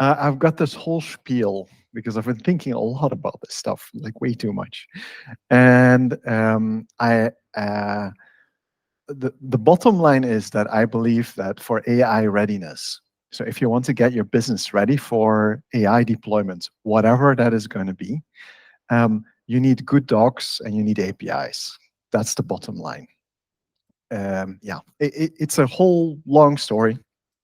I've got this whole spiel because I've been thinking a lot about this stuff, like way too much. And the bottom line is that I believe that for AI readiness, so if you want to get your business ready for AI deployment, whatever that is going to be, you need good docs and you need APIs. That's the bottom line. Yeah, it's a whole long story,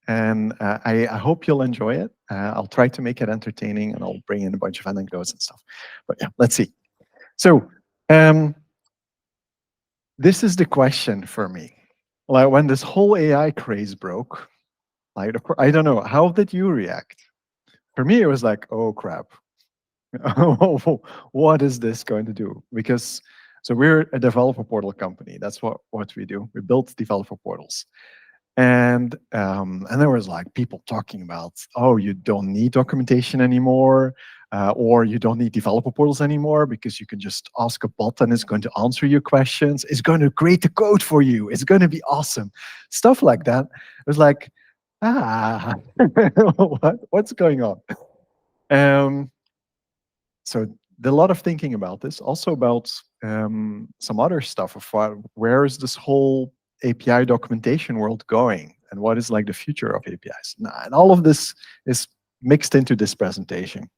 and I hope you'll enjoy it. I'll try to make it entertaining, and I'll bring in a bunch of anecdotes and stuff. But yeah, let's see. So this is the question for me. Like when this whole AI craze broke, like I don't know, how did you react? For me, it was like, oh crap, what is this going to do? Because so we're a developer portal company. That's what we do. We build developer portals. And there was like people talking about, oh, you don't need documentation anymore, or you don't need developer portals anymore because you can just ask a bot and it's going to answer your questions. It's going to create the code for you. It's going to be awesome. Stuff like that. It was like, what's going on? So a lot of thinking about this, also about some other stuff of where is this whole API documentation world going, and what is like the future of APIs. And all of this is mixed into this presentation.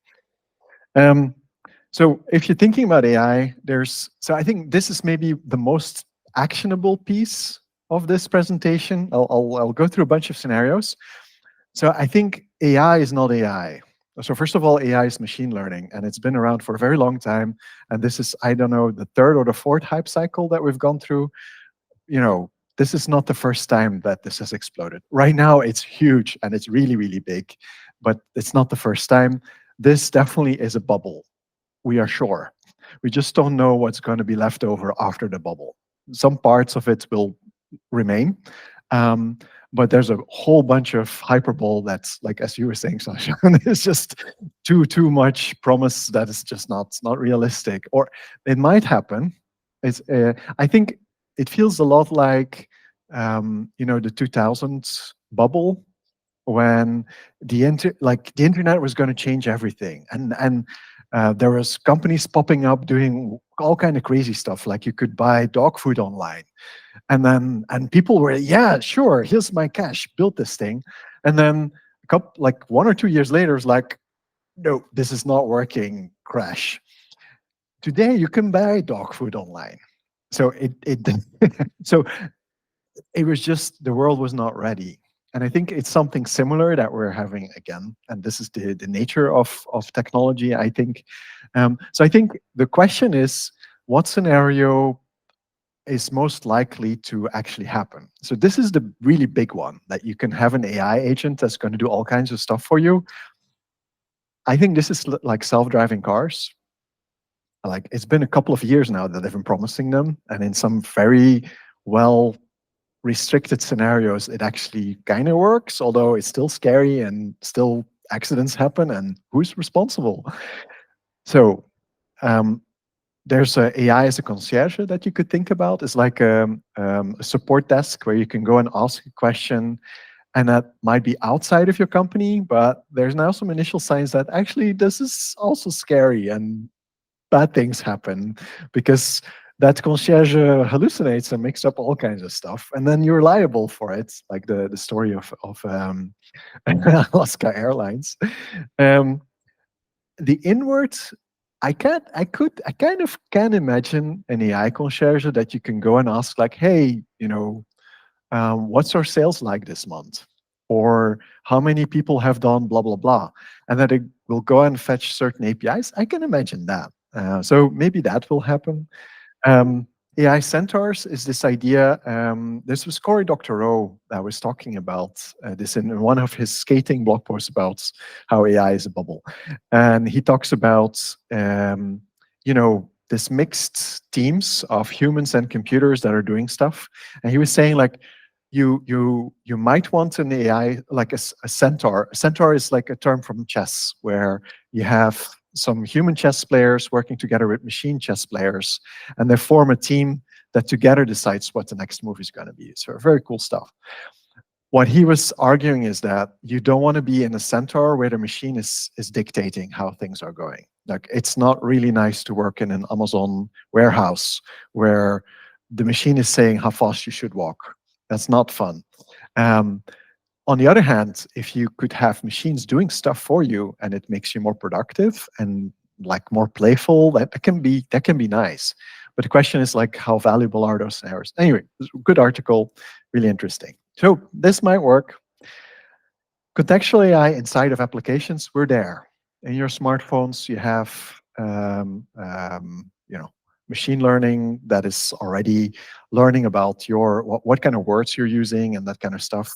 So if you're thinking about AI, so I think this is maybe the most actionable piece of this presentation. I'll go through a bunch of scenarios. So I think AI is not AI. So first of all, AI is machine learning, and it's been around for a very long time. And this is, I don't know, the third or the fourth hype cycle that we've gone through. You know, this is not the first time that this has exploded. Right now, it's huge and it's really, really big, but it's not the first time. This definitely is a bubble. We are sure. We just don't know what's going to be left over after the bubble. Some parts of it will remain. But there's a whole bunch of hyperbole that's, like, as you were saying, Sasha, it's just too much promise that is just not realistic. Or it might happen. It's I think it feels a lot like you know, the 2000s bubble, when the internet was going to change everything, and there was companies popping up doing all kind of crazy stuff, like you could buy dog food online. And people were, yeah, sure, here's my cash, build this thing. And then like 1 or 2 years later, it's like, no, this is not working, crash. Today you can buy dog food online. So so it was just, the world was not ready. And I think it's something similar that we're having again. And this is the nature of technology, I think. So I think the question is, what scenario is most likely to actually happen? So this is the really big one, that you can have an AI agent that's going to do all kinds of stuff for you. I think this is like self-driving cars. Like, it's been a couple of years now that they've been promising them, and in some very well restricted scenarios, it actually kind of works, although it's still scary and still accidents happen, and who's responsible? So there's a AI as a concierge that you could think about. It's like a support desk where you can go and ask a question, and that might be outside of your company, but there's now some initial signs that actually this is also scary and bad things happen, because that concierge hallucinates and makes up all kinds of stuff, and then you're liable for it, like the story of Alaska Airlines. The inward, I kind of can imagine an AI concierge that you can go and ask, like, hey, you know, what's our sales like this month? Or how many people have done blah, blah, blah. And that it will go and fetch certain APIs. I can imagine that. So maybe that will happen. AI centaurs is this idea. This was Cory Doctorow that was talking about this in one of his skating blog posts about how AI is a bubble. And he talks about, you know, this mixed teams of humans and computers that are doing stuff. And he was saying, like, you might want an AI like a centaur. A centaur is like a term from chess, where you have some human chess players working together with machine chess players, and they form a team that together decides what the next move is going to be. So very cool stuff. what he was arguing is that you don't want to be in a centaur where the machine is dictating how things are going. Like, it's not really nice to work in an Amazon warehouse where the machine is saying how fast you should walk. That's not fun. On the other hand, if you could have machines doing stuff for you and it makes you more productive and like more playful, that can be nice. But the question is, like, how valuable are those scenarios? Anyway, good article, really interesting. So this might work. Contextual AI inside of applications, we're there. In your smartphones, you have machine learning that is already learning about what kind of words you're using and that kind of stuff.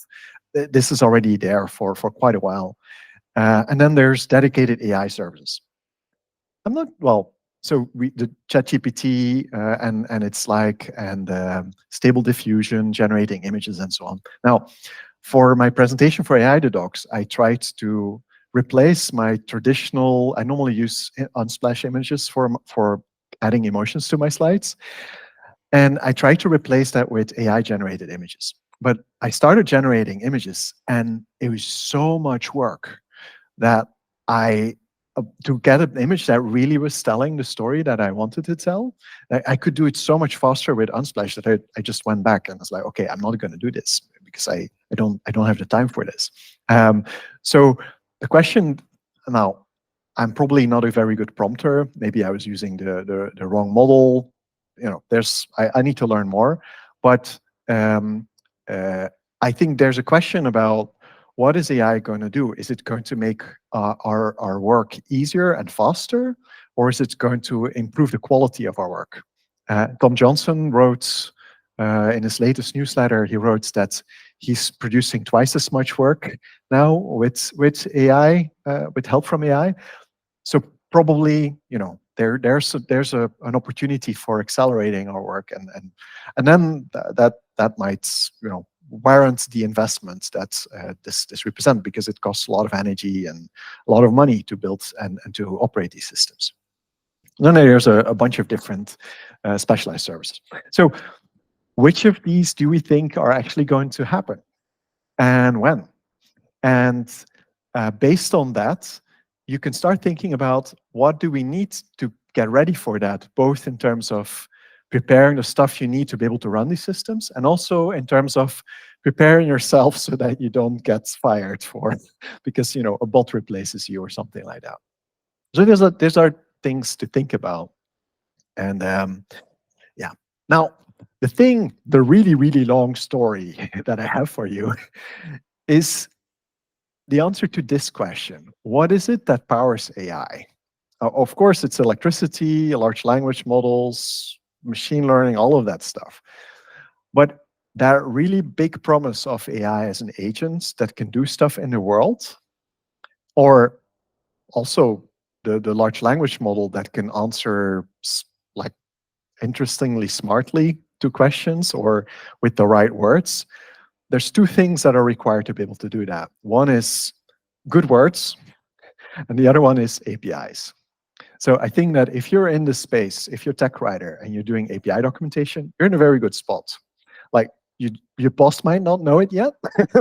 This is already there for quite a while. And then there's dedicated AI services. So the ChatGPT and its like, and stable diffusion, generating images and so on. Now, for my presentation for AI the docs, I tried to replace my traditional, I normally use Unsplash images for adding emotions to my slides. And I tried to replace that with AI generated images. But I started generating images and it was so much work that to get an image that really was telling the story that I wanted to tell, I could do it so much faster with Unsplash that I just went back and was like, okay, I'm not going to do this because I don't have the time for this. So the question now, I'm probably not a very good prompter. Maybe I was using the wrong model. I need to learn more. But I think there's a question about, what is AI going to do? Is it going to make our work easier and faster, or is it going to improve the quality of our work? Tom Johnson wrote in his latest newsletter, he wrote that he's producing twice as much work now with AI, with help from AI. So probably, there's an opportunity for accelerating our work, and then that might, warrant the investment that this represents, because it costs a lot of energy and a lot of money to build and to operate these systems. And then there's a bunch of different specialized services. So which of these do we think are actually going to happen, and when? And based on that, you can start thinking about, what do we need to get ready for that, both in terms of preparing the stuff you need to be able to run these systems, and also in terms of preparing yourself so that you don't get fired because a bot replaces you or something like that. So these are things to think about. And yeah. Now, the really, really long story that I have for you is the answer to this question: what is it that powers AI? Of course, it's electricity, large language models, machine learning, all of that stuff. But that really big promise of AI as an agent that can do stuff in the world, or also the large language model that can answer like interestingly smartly to questions or with the right words, there's two things that are required to be able to do that. One is good words, and the other one is APIs. So I think that if you're in this space, if you're a tech writer and you're doing API documentation, you're in a very good spot. Like, your boss might not know it yet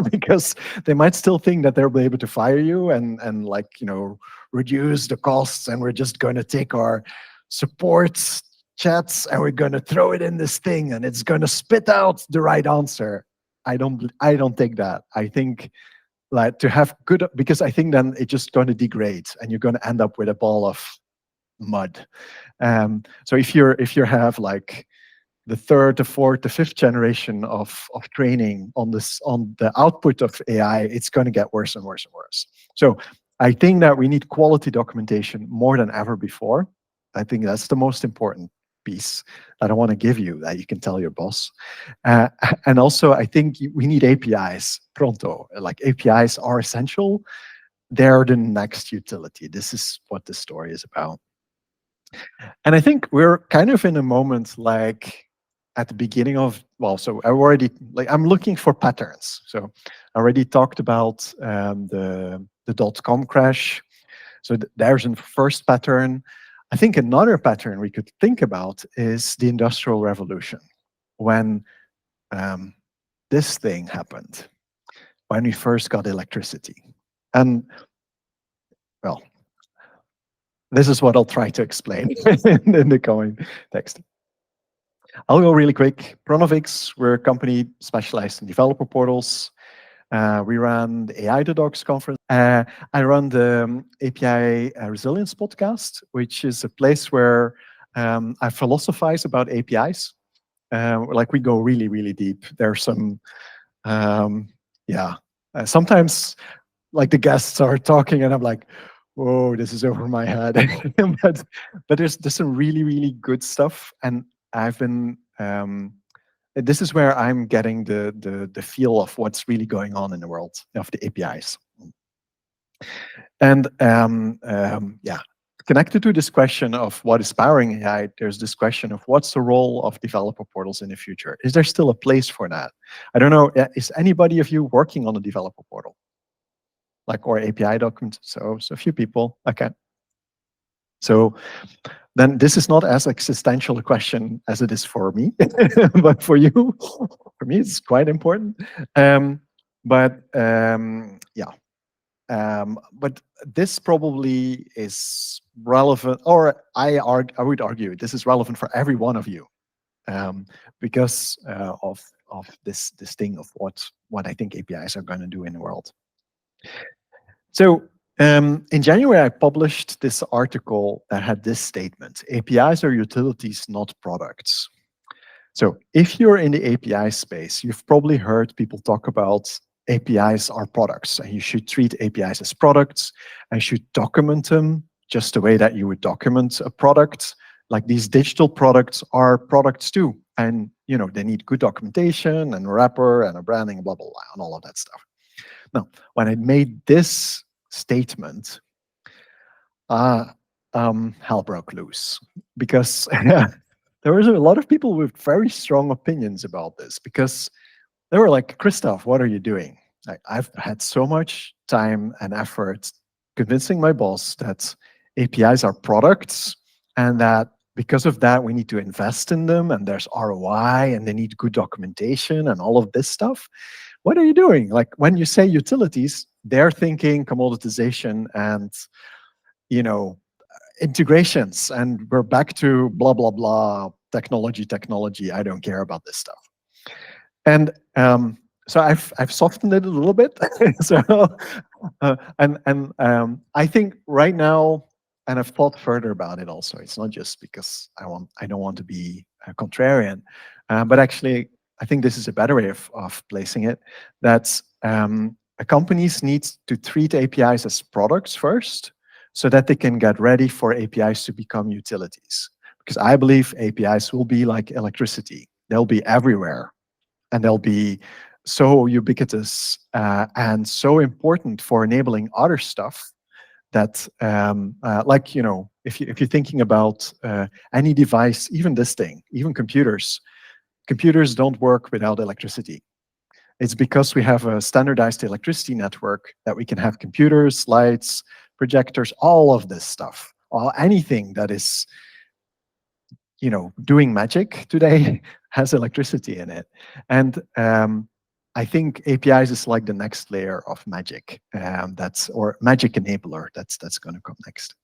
because they might still think that they'll be able to fire you and reduce the costs, and we're just going to take our support chats and we're going to throw it in this thing and it's going to spit out the right answer. I don't think that. I think, like, to have good, because I think then it's just going to degrade and you're going to end up with a ball of mud. So if you have like the third, the fourth, the fifth generation of training on the output of AI, it's going to get worse and worse and worse. So I think that we need quality documentation more than ever before. I think that's the most important piece that I want to give you, that you can tell your boss. And also, I think we need APIs pronto. Like, APIs are essential. They're the next utility. This is what this story is about. And I think we're kind of in a moment like at the beginning of, so I'm looking for patterns. So I already talked about the .com crash. So there's a first pattern. I think another pattern we could think about is the Industrial Revolution, when this thing happened. when we first got electricity. And, well, this is what I'll try to explain in the coming text. I'll go really quick. Pronovix, we're a company specialized in developer portals. We run the AI the Docs conference. I run the API Resilience podcast, which is a place where I philosophize about APIs. Like we go really, really deep. There's some, sometimes like the guests are talking and I'm like, whoa, this is over my head. but there's some really, really good stuff. And I've been, this is where I'm getting the feel of what's really going on in the world of the APIs. And connected to this question of what is powering AI, there's this question of what's the role of developer portals in the future? Is there still a place for that? I don't know, is anybody of you working on a developer portal? Like, or API document? So a few people, okay. So then this is not as existential a question as it is for me, but for you, for me, it's quite important. But this probably is relevant, or I would argue this is relevant for every one of you, because of this thing of what I think APIs are going to do in the world. So in January, I published this article that had this statement: APIs are utilities, not products. So if you're in the API space, you've probably heard people talk about APIs are products, and you should treat APIs as products, and should document them just the way that you would document a product. Like, these digital products are products too, and they need good documentation and a wrapper and a branding, blah blah blah, and all of that stuff. Now, when I made this statement, hell broke loose, because there was a lot of people with very strong opinions about this, because they were like, Kristof, what are you doing? I've had so much time and effort convincing my boss that APIs are products, and that because of that, we need to invest in them, and there's ROI, and they need good documentation and all of this stuff. What are you doing? Like, when you say utilities, they're thinking commoditization and, integrations, and we're back to blah, blah, blah, technology. I don't care about this stuff. And so I've softened it a little bit. So I think right now, and I've thought further about it also. It's not just because I don't want to be a contrarian, but actually I think this is a better way of placing it. That companies need to treat APIs as products first, so that they can get ready for APIs to become utilities. Because I believe APIs will be like electricity; they'll be everywhere. And they'll be so ubiquitous and so important for enabling other stuff that, like, if you're thinking about any device, even this thing, even computers don't work without electricity. It's because we have a standardized electricity network that we can have computers, lights, projectors, all of this stuff, anything that is doing magic today has electricity in it. And I think APIs is like the next layer of magic, or magic enabler that's going to come next.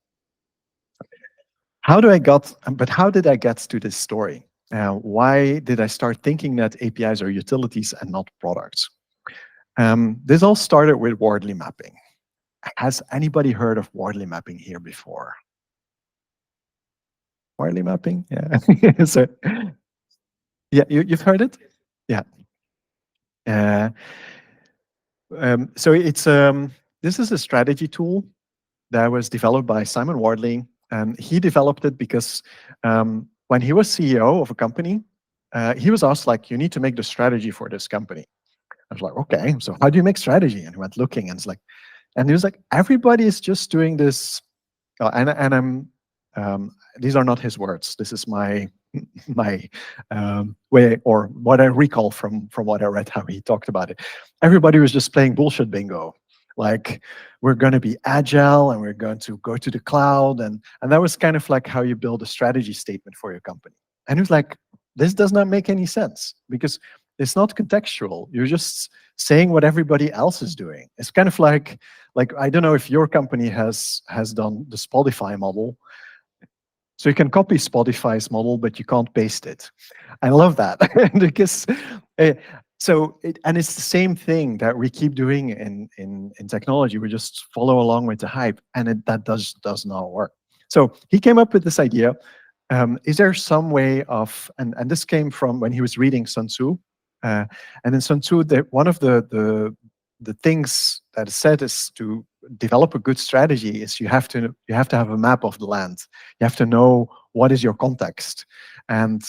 How did I get to this story? Why did I start thinking that APIs are utilities and not products? This all started with Wardley mapping. Has anybody heard of Wardley mapping here before? Wardley mapping, yeah. So, yeah, you've heard it, yeah. So it's this is a strategy tool that was developed by Simon Wardley, and he developed it because when he was CEO of a company, he was asked, like, you need to make the strategy for this company. I was like, okay, so how do you make strategy? And he went looking, and he was like, everybody is just doing this. These are not his words. This is my way, or what I recall from what I read, how he talked about it. Everybody was just playing bullshit bingo. Like, we're going to be agile, and we're going to go to the cloud, and that was kind of like how you build a strategy statement for your company. And he was like, this does not make any sense, because it's not contextual. You're just saying what everybody else is doing. It's kind of like I don't know if your company has done the Spotify model. So you can copy Spotify's model, but you can't paste it. I love that because and it's the same thing that we keep doing in technology. We just follow along with the hype, and that does not work. So he came up with this idea. Is there some way of, and this came from when he was reading Sun Tzu, and in Sun Tzu, one of the things that is said is to develop a good strategy is you have to have a map of the land. You have to know what is your context, and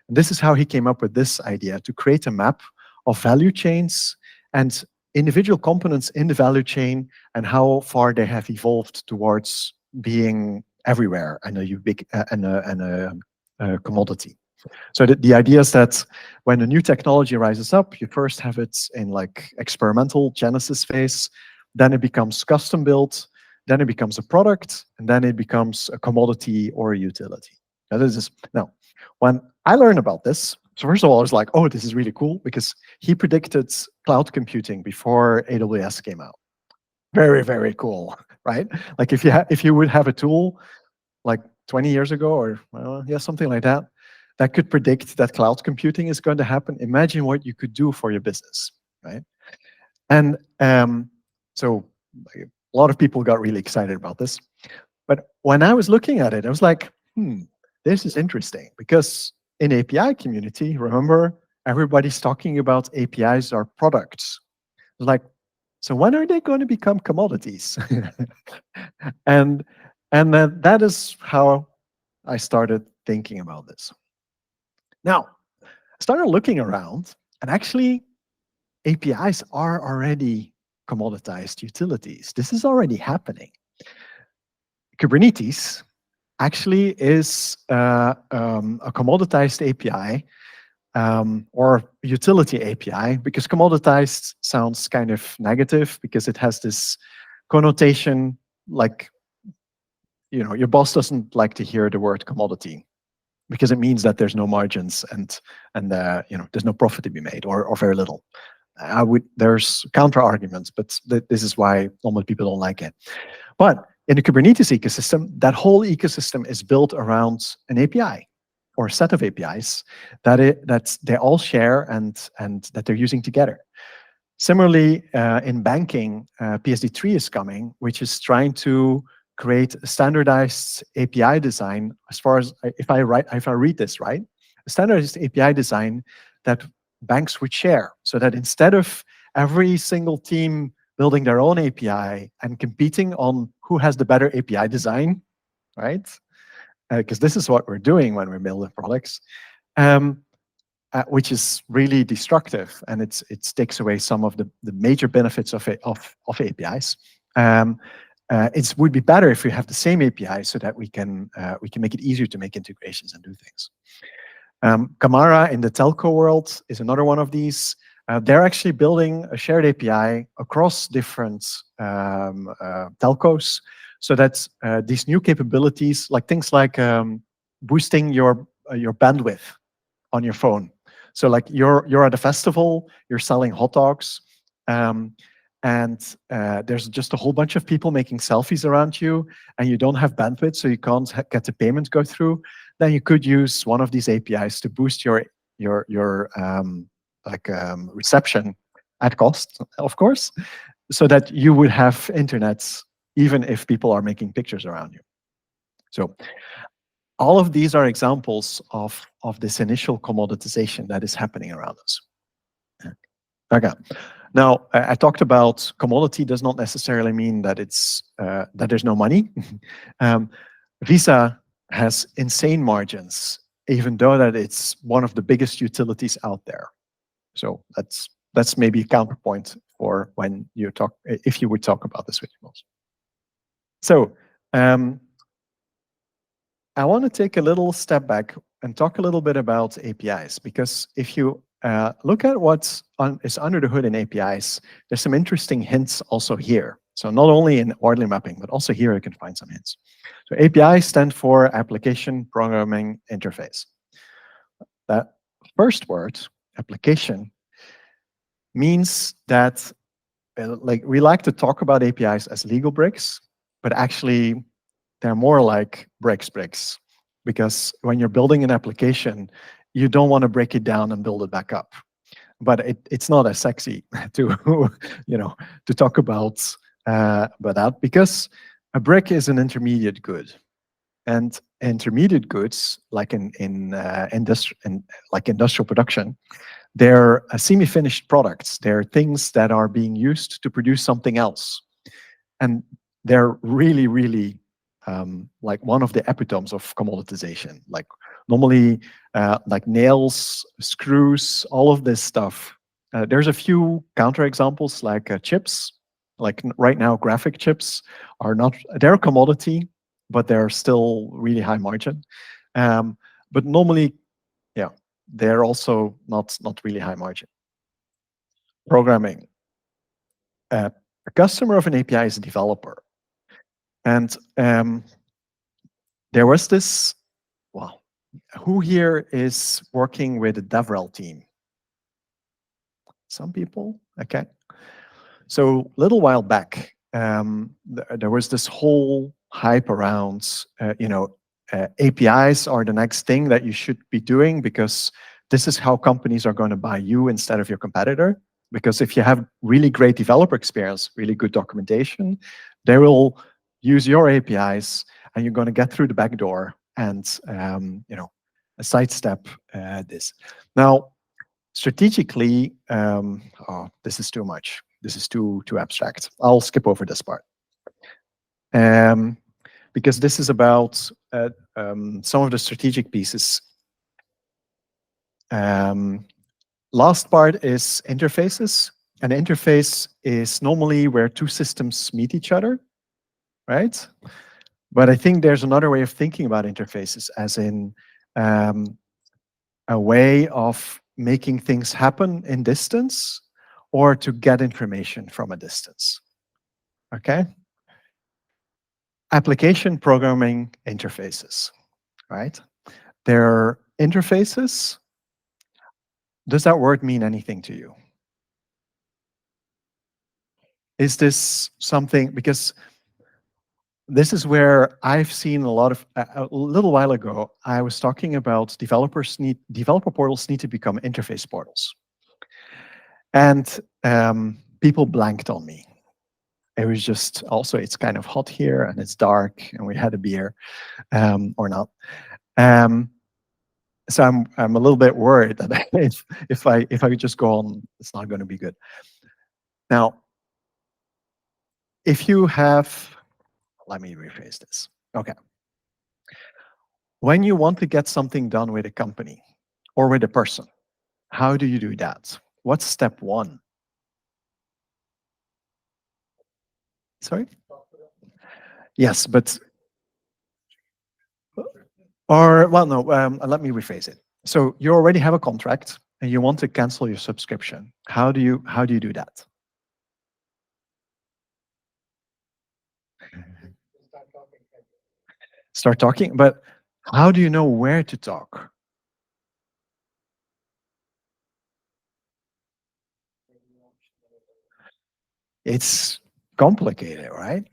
this is how he came up with this idea to create a map of value chains and individual components in the value chain and how far they have evolved towards being everywhere and a commodity. So the idea is that when a new technology rises up, you first have it in like experimental genesis phase, then it becomes custom built, then it becomes a product, and then it becomes a commodity or a utility. That is this. Now, when I learned about this, so first of all, I was like, oh, this is really cool because he predicted cloud computing before AWS came out. Very, very cool, right? Like if you would have a tool like 20 years ago or yeah, something like that, that could predict that cloud computing is going to happen. Imagine what you could do for your business, right? And so a lot of people got really excited about this. But when I was looking at it, I was like, this is interesting because in API community, remember, everybody's talking about APIs are products. Like, so when are they going to become commodities? and then that is how I started thinking about this. Now, I started looking around, and actually, APIs are already commoditized utilities. This is already happening. Kubernetes actually is a commoditized API or utility API, because commoditized sounds kind of negative because it has this connotation like, your boss doesn't like to hear the word commodity because it means that there's no margins and there's no profit to be made or very little. There's counter arguments, but this is why normal people don't like it. But in the Kubernetes ecosystem, that whole ecosystem is built around an API or a set of APIs that they all share and that they're using together. Similarly, in banking, PSD3 is coming, which is trying to create a standardized API design. As far as if I read this right, a standardized API design that banks would share, so that instead of every single team building their own API and competing on who has the better API design, right? Because this is what we're doing when we're building products, which is really destructive, and it takes away some of the major benefits of APIs. It would be better if we have the same API so that we can make it easier to make integrations and do things. Kamara in the telco world is another one of these. They're actually building a shared API across different telcos, so that these new capabilities, like things like boosting your bandwidth on your phone. So like you're at a festival, you're selling hot dogs, and there's just a whole bunch of people making selfies around you, and you don't have bandwidth, so you can't get the payment go through. Then you could use one of these APIs to boost your reception at cost, of course, so that you would have internet even if people are making pictures around you. So all of these are examples of this initial commoditization that is happening around us. Okay. Now, I talked about commodity does not necessarily mean that it's that there's no money. Visa has insane margins, even though that it's one of the biggest utilities out there. So that's maybe a counterpoint for when you talk, if you would talk about the switching models. So I want to take a little step back and talk a little bit about APIs, because if you look at what is under the hood in APIs, there's some interesting hints also here. So not only in orderly mapping, but also here you can find some hints. So API stand for Application Programming Interface. That first word application means that like we like to talk about APIs as legal bricks, but actually they're more like bricks, because when you're building an application, you don't want to break it down and build it back up. But it's not as sexy to to talk about that, because a brick is an intermediate good, and intermediate goods like in industrial production, they're semi-finished products. They're things that are being used to produce something else, and they're really, really like one of the epitomes of commoditization. Like normally, like nails, screws, all of this stuff. There's a few counterexamples like chips. Like right now, graphic chips are not, they're a commodity, but they're still really high margin. But normally, yeah, they're also not really high margin. Programming. A customer of an API is a developer. And there was this, well, who here is working with a DevRel team? Some people, okay. So a little while back, there was this whole hype around, APIs are the next thing that you should be doing, because this is how companies are going to buy you instead of your competitor. Because if you have really great developer experience, really good documentation, they will use your APIs, and you're going to get through the back door and sidestep this. Now, strategically, this is too much. This is too abstract. I'll skip over this part. Because this is about some of the strategic pieces. Last part is interfaces. An interface is normally where two systems meet each other, right? But I think there's another way of thinking about interfaces, as in a way of making things happen in distance, or to get information from a distance, okay? Application programming interfaces, right? They're interfaces. Does that word mean anything to you? Is this something, because this is where I've seen a lot of, a little while ago, I was talking about developer portals need to become interface portals. And people blanked on me. It was just, also it's kind of hot here and it's dark and we had a beer, or not. So I'm a little bit worried that if I just go on, it's not going to be good. Now, if you have, let me rephrase this. Okay. When you want to get something done with a company or with a person, how do you do that? What's step one? Sorry? Yes, but, or, well, no, let me rephrase it. So you already have a contract and you want to cancel your subscription. How do you do that? Start talking, but how do you know where to talk? It's complicated, right?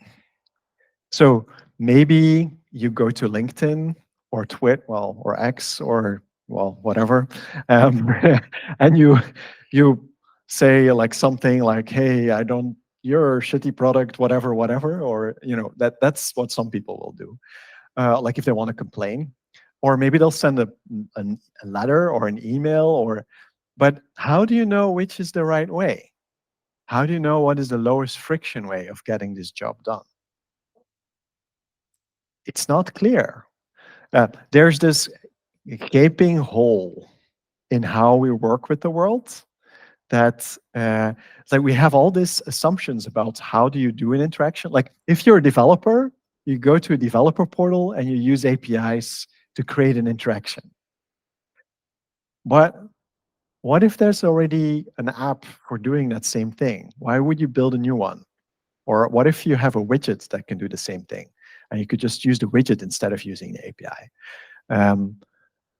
So maybe you go to LinkedIn or well, or X, or, well, whatever, and you say like something like, "Hey, you're a shitty product, whatever, whatever," or that's what some people will do, like if they want to complain, or maybe they'll send a letter or an email, but how do you know which is the right way? How do you know what is the lowest friction way of getting this job done? It's not clear. There's this gaping hole in how we work with the world, that it's like we have all these assumptions about how do you do an interaction. Like if you're a developer, you go to a developer portal and you use APIs to create an interaction. But what if there's already an app for doing that same thing? Why would you build a new one? Or what if you have a widget that can do the same thing, and you could just use the widget instead of using the API?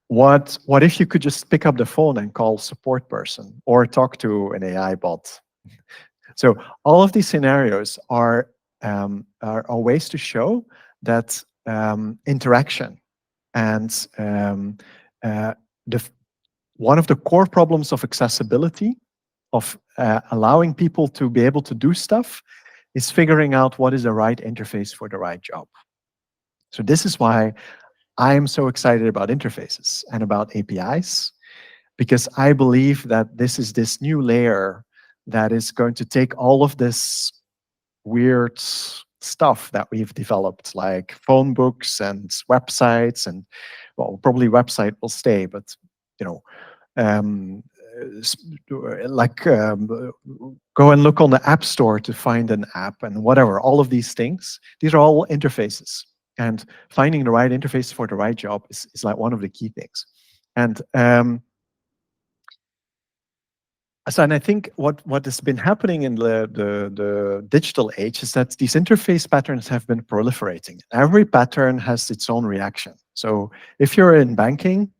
what if you could just pick up the phone and call support person or talk to an AI bot? So all of these scenarios are ways to show that interaction and one of the core problems of accessibility, of allowing people to be able to do stuff, is figuring out what is the right interface for the right job. So this is why I am so excited about interfaces and about APIs, because I believe that this is this new layer that is going to take all of this weird stuff that we've developed, like phone books and websites, and well, probably website will stay, but you know, go and look on the App Store to find an app and whatever. All of these things, these are all interfaces, and finding the right interface for the right job is like one of the key things. And and I think what has been happening in the digital age is that these interface patterns have been proliferating. Every pattern has its own reaction. So if you're in banking,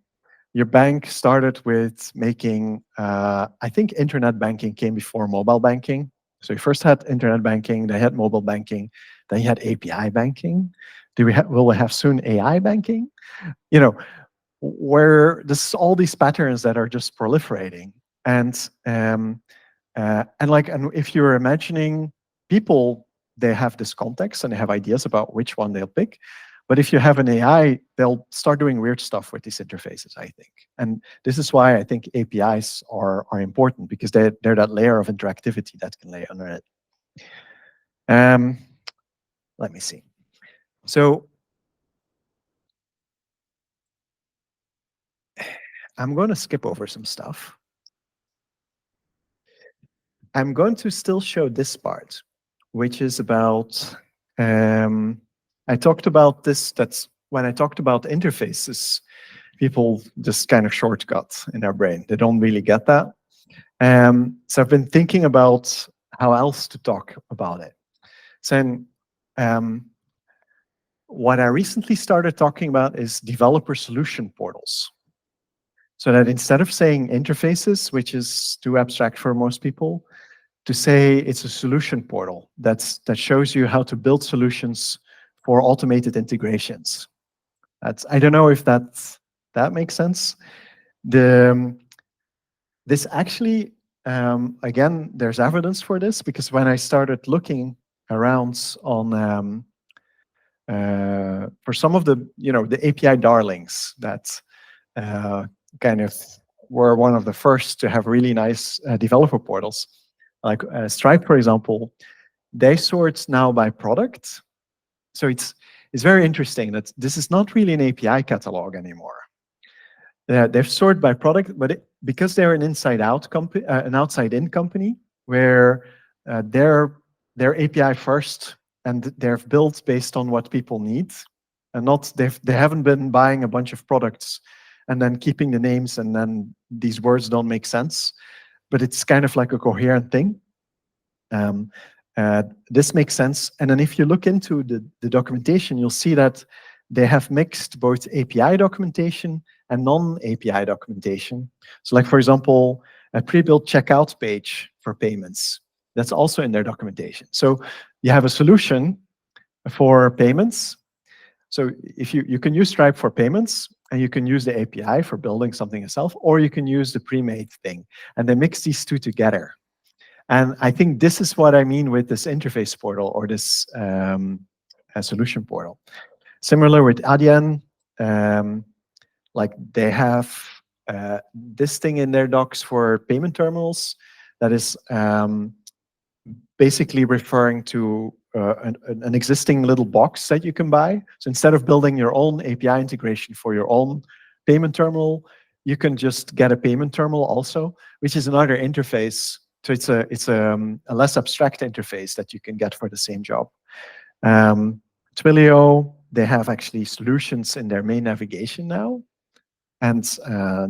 your bank started with making, I think internet banking came before mobile banking. So you first had internet banking, they had mobile banking, then you had API banking. Will we have soon AI banking? You know, where there's all these patterns that are just proliferating. And if you're imagining people, they have this context and they have ideas about which one they'll pick. But if you have an AI, they'll start doing weird stuff with these interfaces, I think. And this is why I think APIs are important, because they're that layer of interactivity that can lay under it. Let me see. So I'm going to skip over some stuff. I'm going to still show this part, which is about, I talked about this, that's when I talked about interfaces, people just kind of shortcut in their brain. They don't really get that. So I've been thinking about how else to talk about it. So what I recently started talking about is developer solution portals. So that instead of saying interfaces, which is too abstract for most people, to say it's a solution portal that shows you how to build solutions for automated integrations. I don't know if that makes sense. This actually, again, there's evidence for this, because when I started looking around on for some of the the API darlings that kind of were one of the first to have really nice developer portals, like Stripe, for example, they sort now by product. So it's very interesting that this is not really an API catalog anymore. They've sorted by product, but because they're an inside-out company, an outside-in company, where they're API first and they're built based on what people need, and not they haven't been buying a bunch of products and then keeping the names, and then these words don't make sense. But it's kind of like a coherent thing. This makes sense. And then if you look into the documentation, you'll see that they have mixed both API documentation and non-API documentation. So like, for example, a pre-built checkout page for payments, that's also in their documentation. So you have a solution for payments. So if you can use Stripe for payments, and you can use the API for building something yourself, or you can use the pre-made thing. And they mix these two together. And I think this is what I mean with this interface portal, or this solution portal. Similar with Adyen, like they have this thing in their docs for payment terminals that is basically referring to an existing little box that you can buy. So instead of building your own API integration for your own payment terminal, you can just get a payment terminal also, which is another interface. So it's a less abstract interface that you can get for the same job. Twilio, they have actually solutions in their main navigation now. And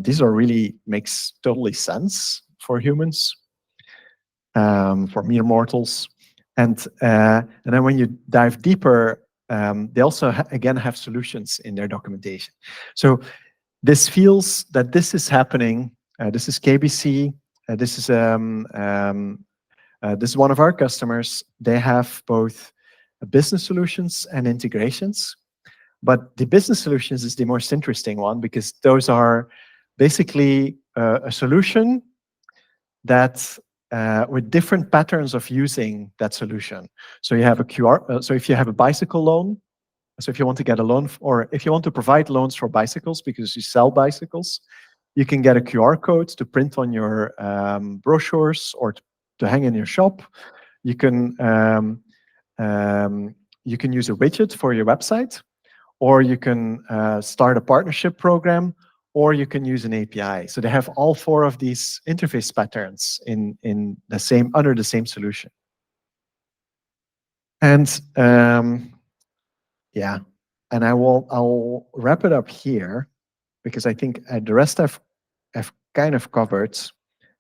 these are really makes totally sense for humans, for mere mortals. And then when you dive deeper, they also again have solutions in their documentation. So this feels that this is happening. This is KBC. This is one of our customers. They have both business solutions and integrations. But the business solutions is the most interesting one because those are basically a solution that with different patterns of using that solution. So you have a QR. So if you have a bicycle loan, so if you want to get a loan, or if you want to provide loans for bicycles because you sell bicycles, you can get a QR code to print on your brochures or to hang in your shop. You can use a widget for your website, or you can start a partnership program, or you can use an API. So they have all 4 of these interface patterns in the same under the same solution. And yeah, and I'll wrap it up here because I think the rest I've kind of covered.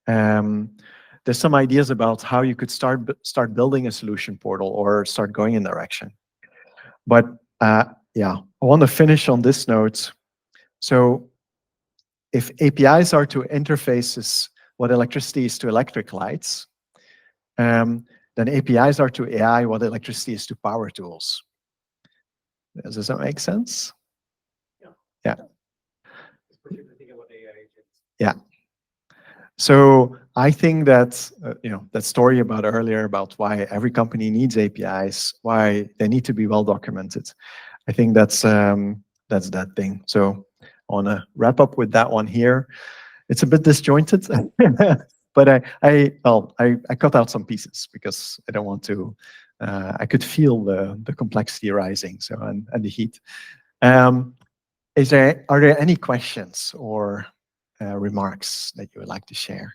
There's some ideas about how you could start building a solution portal or start going in direction. But yeah, I want to finish on this note. So if APIs are to interfaces what electricity is to electric lights, then APIs are to AI what electricity is to power tools. Does that make sense? Yeah. Yeah. So I think that that story about earlier about why every company needs APIs, why they need to be well documented. I think that's that thing. So I want to wrap up with that one here. It's a bit disjointed, but I cut out some pieces because I don't want to. I could feel the complexity rising. So and the heat. Are there any questions or remarks that you would like to share?